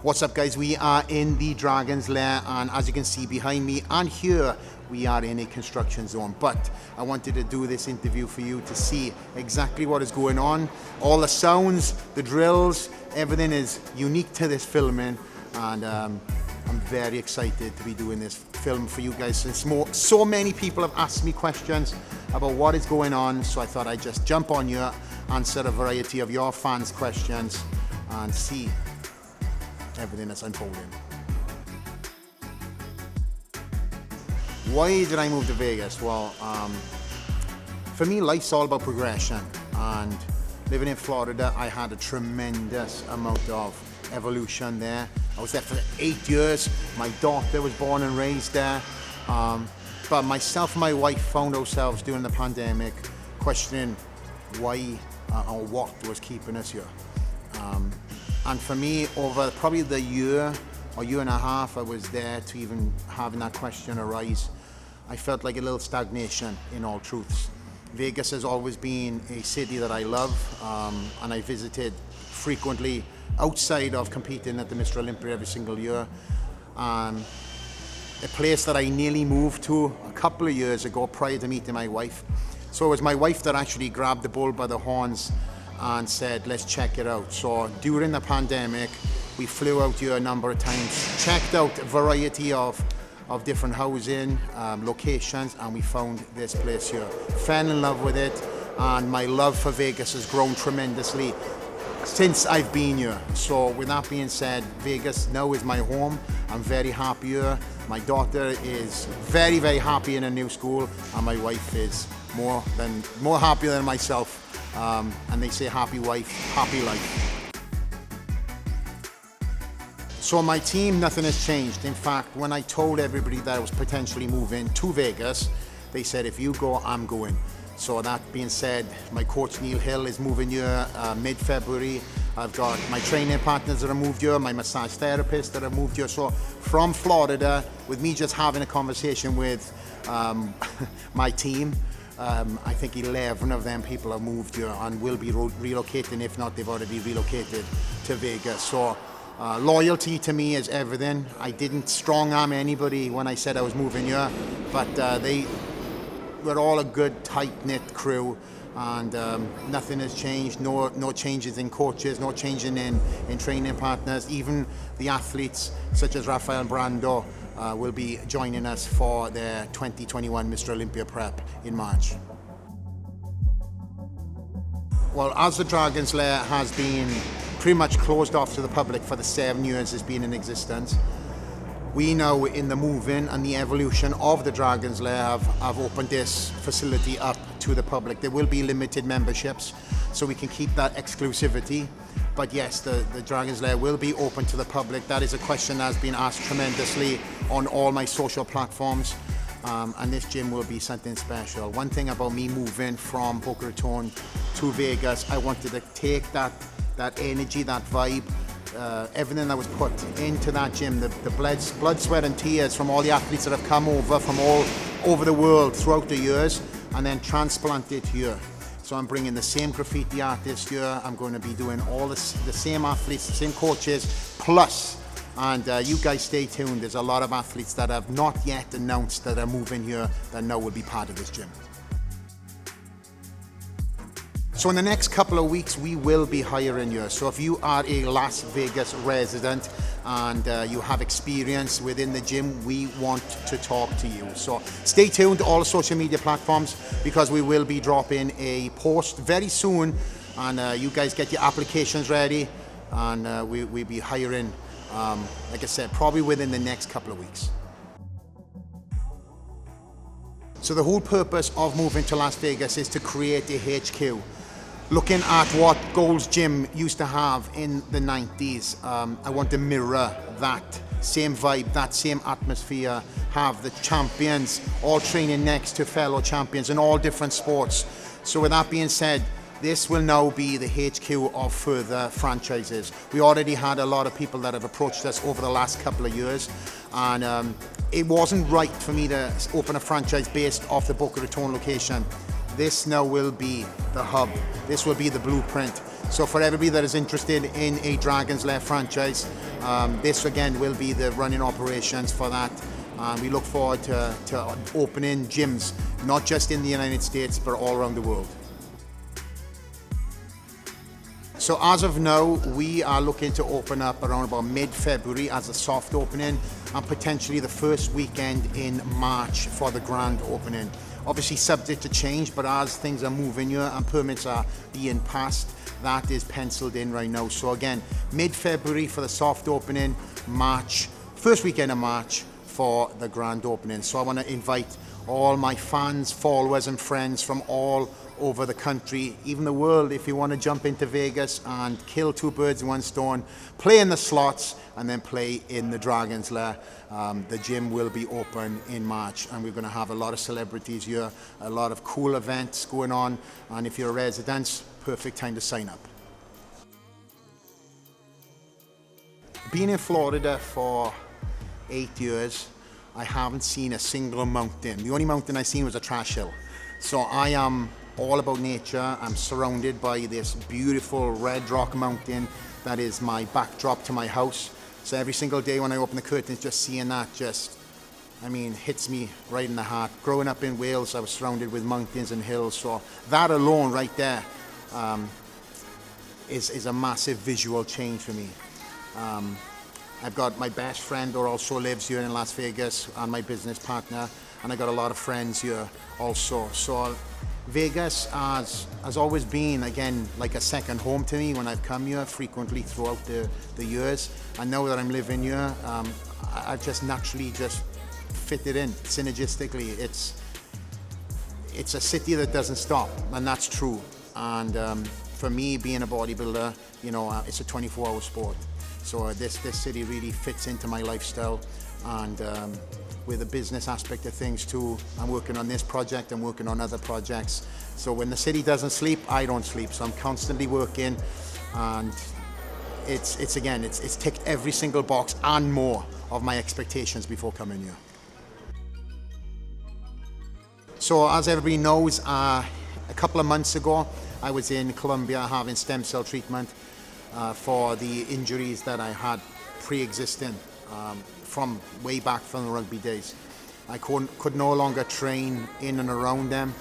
What's up, guys? We are in the Dragons Lair, and as you can see behind me and here, we are in a construction zone. But I wanted to do this interview for you to see exactly what is going on. All the sounds, the drills, everything is unique to this filming, and I'm very excited to be doing this film for you guys. Since so many people have asked me questions about what is going on, so I thought I'd just jump on here, answer a variety of your fans' questions, and see everything that's unfolding. Why did I move to Vegas? Well, for me, life's all about progression, and living in Florida, I had a tremendous amount of evolution there. I was there for 8 years. My daughter was born and raised there. But myself and my wife found ourselves during the pandemic questioning why or what was keeping us here. And for me, over probably the year or year and a half I was there to even having that question arise, I felt like a little stagnation, in all truths. Vegas has always been a city that I love, and I visited frequently outside of competing at the Mr. Olympia every single year. A place that I nearly moved to a couple of years ago prior to meeting my wife. So it was my wife that actually grabbed the bull by the horns and said, let's check it out. So during the pandemic, we flew out here a number of times, checked out a variety of different housing locations, and we found this place here. Fell in love with it, and my love for Vegas has grown tremendously since I've been here. So with that being said, Vegas now is my home. I'm very happy here. My daughter is very, very happy in a new school, and my wife is more happier than myself. And they say happy wife, happy life. So my team, nothing has changed. In fact, when I told everybody that I was potentially moving to Vegas, they said, if you go, I'm going. So that being said, my coach Neil Hill is moving here mid-February. I've got my training partners that have moved here, my massage therapists that have moved here. So from Florida, with me just having a conversation with my team, I think 11 of them people have moved here and will be relocating. If not, they've already relocated to Vegas. So loyalty to me is everything. I didn't strong arm anybody when I said I was moving here, but they were all a good tight-knit crew, and nothing has changed. No changes in coaches, no changing in training partners. Even the athletes such as Rafael Brando will be joining us for their 2021 Mr. Olympia prep in March. Well, as the Dragons Lair has been pretty much closed off to the public for the 7 years it's been in existence, we now, in the moving and the evolution of the Dragons Lair, have opened this facility up to the public. There will be limited memberships, so we can keep that exclusivity. But yes, the Dragons Lair will be open to the public. That is a question that has been asked tremendously on all my social platforms. And this gym will be something special. One thing about me moving from Boca Raton to Vegas, I wanted to take that energy, that vibe, everything that was put into that gym, the blood, sweat and tears from all the athletes that have come over from all over the world throughout the years, and then transplant it here. So I'm bringing the same graffiti artists here. I'm going to be doing all the same athletes, the same coaches, plus, and you guys stay tuned. There's a lot of athletes that have not yet announced that are moving here that now will be part of this gym. So in the next couple of weeks, we will be hiring you. So if you are a Las Vegas resident and you have experience within the gym, we want to talk to you. So stay tuned to all social media platforms, because we will be dropping a post very soon, and you guys get your applications ready, and we'll be hiring, like I said, probably within the next couple of weeks. So the whole purpose of moving to Las Vegas is to create a HQ. Looking at what Gold's Gym used to have in the 90s, I want to mirror that same vibe, that same atmosphere, have the champions all training next to fellow champions in all different sports. So with that being said, this will now be the HQ of further franchises. We already had a lot of people that have approached us over the last couple of years, and it wasn't right for me to open a franchise based off the Boca Raton location. This now will be the hub. This will be the blueprint. So for everybody that is interested in a Dragons Lair franchise, this again will be the running operations for that. We look forward to opening gyms, not just in the United States, but all around the world. So as of now, we are looking to open up around about mid-February as a soft opening, and potentially the first weekend in March for the grand opening. Obviously subject to change, but as things are moving here and permits are being passed, that is penciled in right now. So again, mid-February for the soft opening, March, first weekend of March for the grand opening. So I want to invite all my fans, followers and friends from all over the country, even the world, if you want to jump into Vegas and kill two birds with one stone, play in the slots and then play in the Dragons Lair. The gym will be open in March, and we're going to have a lot of celebrities here, a lot of cool events going on, and if you're a resident, perfect time to sign up. Being in Florida for 8 years, I haven't seen a single mountain. The only mountain I seen was a trash hill. So I am all about nature. I'm surrounded by this beautiful red rock mountain that is my backdrop to my house. So every single day when I open the curtains, just seeing that hits me right in the heart. Growing up in Wales, I was surrounded with mountains and hills. So that alone right there is a massive visual change for me. I've got my best friend who also lives here in Las Vegas, and my business partner, and I got a lot of friends here also. So Vegas has always been, again, like a second home to me when I've come here frequently throughout the years. And now that I'm living here, I've just naturally just fit it in synergistically. It's a city that doesn't stop, and that's true. And for me, being a bodybuilder, it's a 24-hour sport. So this city really fits into my lifestyle, and with the business aspect of things too, I'm working on this project, I'm working on other projects. So when the city doesn't sleep, I don't sleep. So I'm constantly working, and it's ticked every single box and more of my expectations before coming here. So as everybody knows, a couple of months ago, I was in Colombia having stem cell treatment for the injuries that I had pre-existing from way back from the rugby days. I could no longer train in and around them,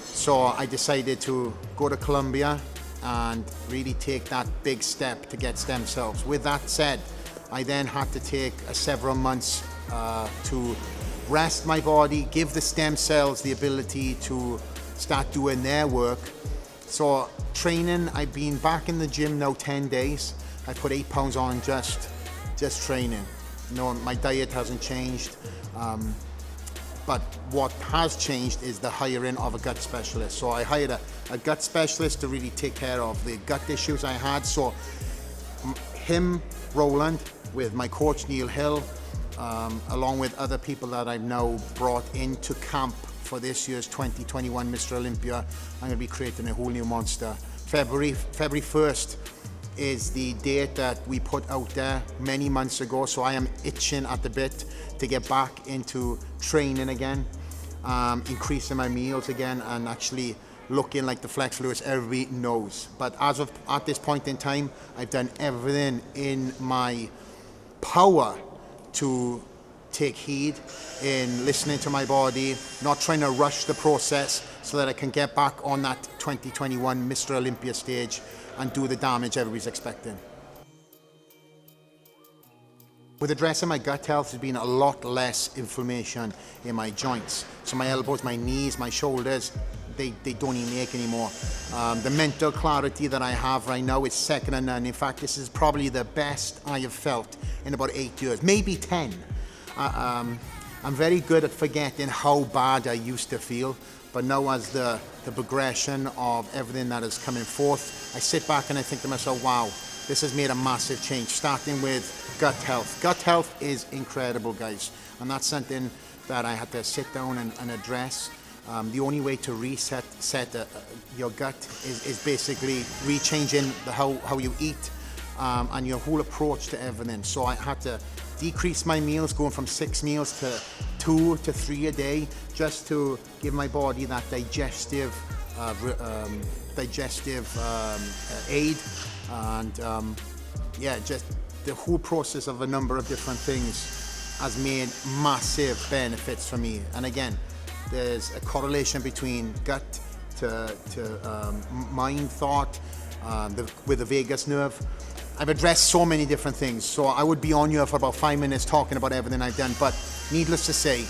so I decided to go to Colombia and really take that big step to get stem cells. With that said, I then had to take several months to rest my body, give the stem cells the ability to start doing their work. So training, I've been back in the gym now 10 days. I put 8 pounds on just training. My diet hasn't changed. But what has changed is the hiring of a gut specialist. So I hired a gut specialist to really take care of the gut issues I had. So him, Roland, with my coach Neil Hill, along with other people that I've now brought into camp for this year's 2021 Mr. Olympia, I'm going to be creating a whole new monster. February 1st is the date that we put out there many months ago, so I am itching at the bit to get back into training again, increasing my meals again, and actually looking like the Flex Lewis everybody knows. But at this point in time, I've done everything in my power to take heed in listening to my body, not trying to rush the process, so that I can get back on that 2021 Mr. Olympia stage and do the damage everybody's expecting. With addressing my gut health, there's been a lot less inflammation in my joints. So my elbows, my knees, my shoulders, they don't even ache anymore. The mental clarity that I have right now is second to none. In fact, this is probably the best I have felt in about 8 years, maybe 10. I'm very good at forgetting how bad I used to feel, but now as the progression of everything that is coming forth, I sit back and I think to myself, wow, this has made a massive change, starting with gut health. Gut health is incredible, guys, and that's something that I had to sit down and address. The only way to reset your gut is basically rechanging how you eat and your whole approach to everything. So I had to decrease my meals, going from 6 meals to 2 to 3 a day, just to give my body that digestive aid. And yeah, just the whole process of a number of different things has made massive benefits for me. And again, there's a correlation between gut to mind, thought, with the vagus nerve. I've addressed so many different things, so I would be on here for about 5 minutes talking about everything I've done, but needless to say,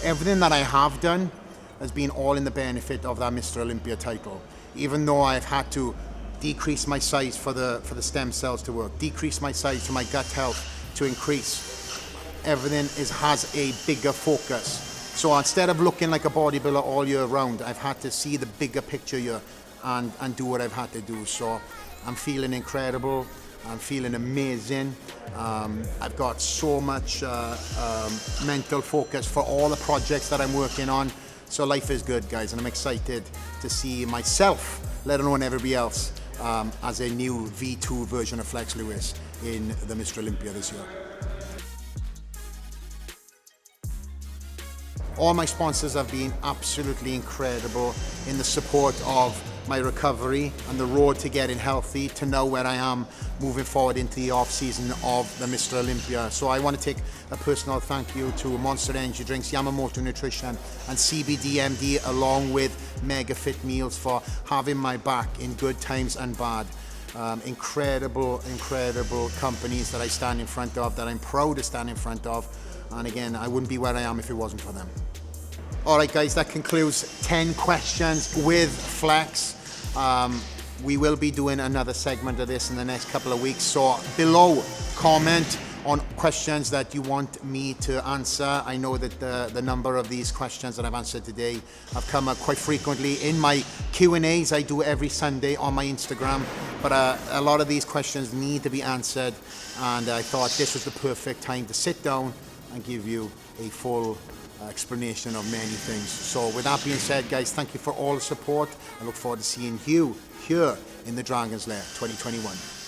everything that I have done has been all in the benefit of that Mr. Olympia title. Even though I've had to decrease my size for the stem cells to work, decrease my size for my gut health to increase, everything has a bigger focus. So instead of looking like a bodybuilder all year round, I've had to see the bigger picture here and do what I've had to do. So I'm feeling incredible. I'm feeling amazing. I've got so much mental focus for all the projects that I'm working on. So life is good, guys, and I'm excited to see myself, let alone everybody else, as a new V2 version of Flex Lewis in the Mr. Olympia this year. All my sponsors have been absolutely incredible in the support of my recovery and the road to getting healthy to know where I am moving forward into the off season of the Mr. Olympia. So I want to take a personal thank you to Monster Energy Drinks, Yamamoto Nutrition and CBDMD, along with Mega Fit Meals, for having my back in good times and bad. Incredible companies that I stand in front of, that I'm proud to stand in front of. And again, I wouldn't be where I am if it wasn't for them. All right, guys, that concludes 10 questions with Flex. We will be doing another segment of this in the next couple of weeks. So below, comment on questions that you want me to answer. I know that the number of these questions that I've answered today have come up quite frequently in my Q&As I do every Sunday on my Instagram. But a lot of these questions need to be answered, and I thought this was the perfect time to sit down and give you a full explanation of many things. So with that being said, guys, thank you for all the support. I look forward to seeing you here in the Dragons Lair 2021.